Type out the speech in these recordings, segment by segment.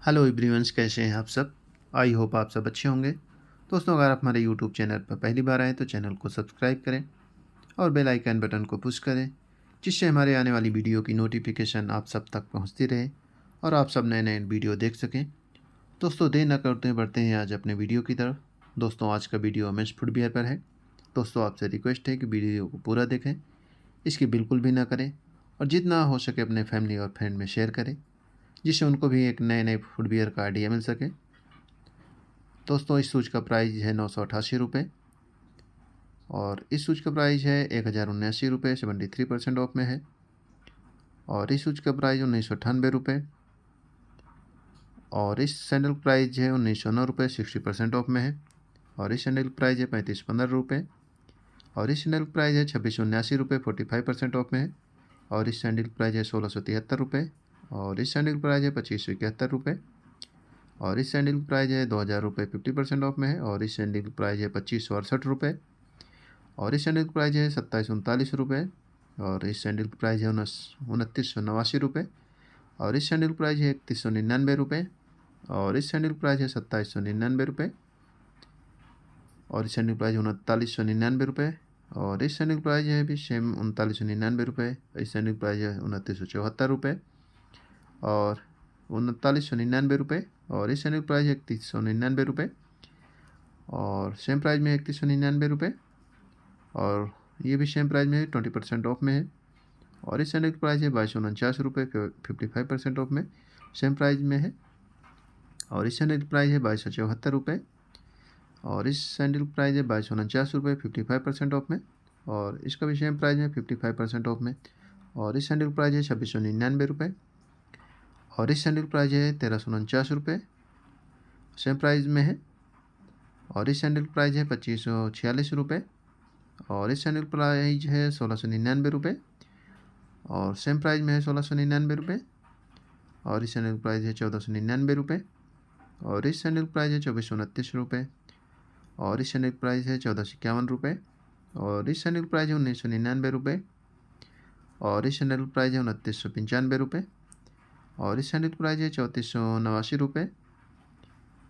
Hello everyone's, कैसे हैं आप सब। आई होप आप सब अच्छे होंगे। दोस्तों, अगर आप हमारे यूट्यूब चैनल पर पहली बार आए तो चैनल को सब्सक्राइब करें और बेल आइकन बटन को पुश करें, जिससे हमारे आने वाली वीडियो की नोटिफिकेशन आप सब तक पहुंचती रहे और आप सब नए नए वीडियो देख सकें। दोस्तों, देर न करते बढ़ते हैं आज अपने वीडियो की तरफ। दोस्तों, आज का वीडियो मेंस फुटवियर पर है। दोस्तों, आपसे रिक्वेस्ट है कि वीडियो को पूरा देखें, इसकी बिल्कुल भी ना करें और जितना हो सके अपने फैमिली और फ्रेंड में शेयर करें, जिससे उनको भी एक नए नए फुटवियर का आइडिया मिल सके। दोस्तों, इस शूज़ का प्राइस है 988 रुपये और इस शूज़ का प्राइस है 1079 रुपये, 73% ऑफ में है। और इस शूज़ का प्राइस 1998 रुपये और इस सैंडल प्राइस है 1909 रुपये, 60% ऑफ में है। और इस सैंडल प्राइस है 3515 रुपये और इस सैंडल प्राइस है 2679 रुपये, 45% ऑफ में है। और इस सैंडल प्राइस है 1673 रुपये और इस सैंडल प्राइस है 2571 रुपये और इस सैंडल प्राइस है 2000 रुपये, 50% ऑफ में है। और इस सैंडल प्राइस है 2568 रुपये और इस सैंडल प्राइस है 2739 रुपये और इस सैंडल प्राइस है 2989 रुपये और इस सैंडल प्राइस है 3199 रुपये और इस सैंडल प्राइस है 2799 रुपये और इस सैंडल प्राइस है 3999 रुपये और इस सैंडल प्राइस है भी सेम 3999 रुपये। इस सैंडल प्राइस है 2974 रुपये और 3999 रुपये और इस सैंडल प्राइस है 3199 रुपये और सेम प्राइस में 3199 रुपये और ये भी सेम प्राइस में है, 20% ऑफ में है। और इस सैंडल प्राइस है 2249 रुपये, 55% ऑफ में सेम प्राइस में है। और इस सैंडल प्राइस है 2274 रुपये और इस सैंडल प्राइस है 2249 रुपये, 55% ऑफ में। और इसका भी सेम प्राइस है 55% ऑफ में। और इस सैंडल प्राइस है 2699 रुपये और इस सैंडल प्राइस है 1349 रुपये, सेम प्राइस में है। और इस सैंडल प्राइस है 2546 रुपये और इस सैंडल प्राइस है 1699 रुपये और सेम प्राइस में है 1699 रुपये। और इस सैंडल प्राइस है 1499 रुपये और इस सैंडल प्राइस है 2429 रुपये और इस सैंडल प्राइस है 1451 रुपये और इस सैंडल प्राइस है 1999 रुपये और इस सैंडल प्राइस है 2995 रुपये और इस सैंडल प्राइस है 3489 रुपये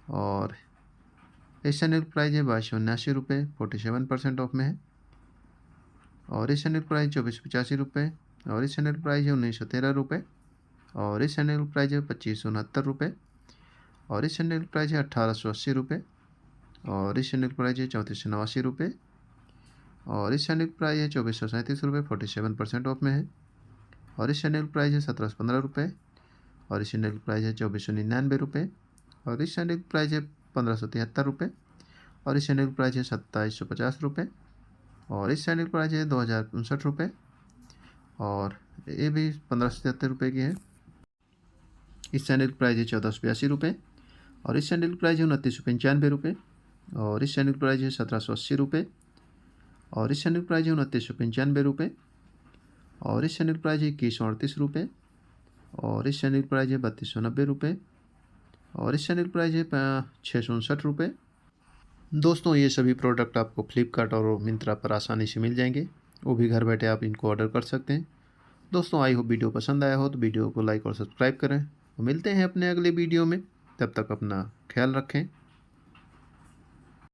और इस सैंडल प्राइस है 2279 रुपये, 47% ऑफ में है। और इस सैंडल प्राइस 2485 रुपये और इस सैंडल प्राइस है 1913 रुपये और इस सैंडल प्राइस है 2569 रुपये और इस सैंडल प्राइस है 1880 रुपये और इस सैंडल प्राइस है 3489 रुपये और इस सैंडल प्राइस है 2437 रुपये, 47% ऑफ में है। और इस सैंडल प्राइस है 1715 रुपये और इस सैंडल प्राइस है 2499 रुपये और इस सैंडल प्राइस है 1573 रुपये और इस सैंडल प्राइस है 2750 रुपये और इस सैंडल प्राइस है 2059 रुपये और ये भी 1573 रुपये की है। इस सैंडल प्राइस है 1482 रुपये और इस सैंडल प्राइस है 2995 रुपये और इस सैंडल प्राइस है 1780 रुपये और इस सैंडल प्राइस है 2995 रुपये और इस सैंडल प्राइस है 2138 रुपये और इस सैंडल प्राइस है 3290 रुपये और इस सैंडल प्राइस है 659 रुपये। दोस्तों, ये सभी प्रोडक्ट आपको फ्लिपकार्ट और मिंत्रा पर आसानी से मिल जाएंगे, वो भी घर बैठे आप इनको ऑर्डर कर सकते हैं। दोस्तों, आई होप वीडियो पसंद आया हो तो वीडियो को लाइक और सब्सक्राइब करें। तो मिलते हैं अपने अगले वीडियो में, तब तक अपना ख्याल रखें।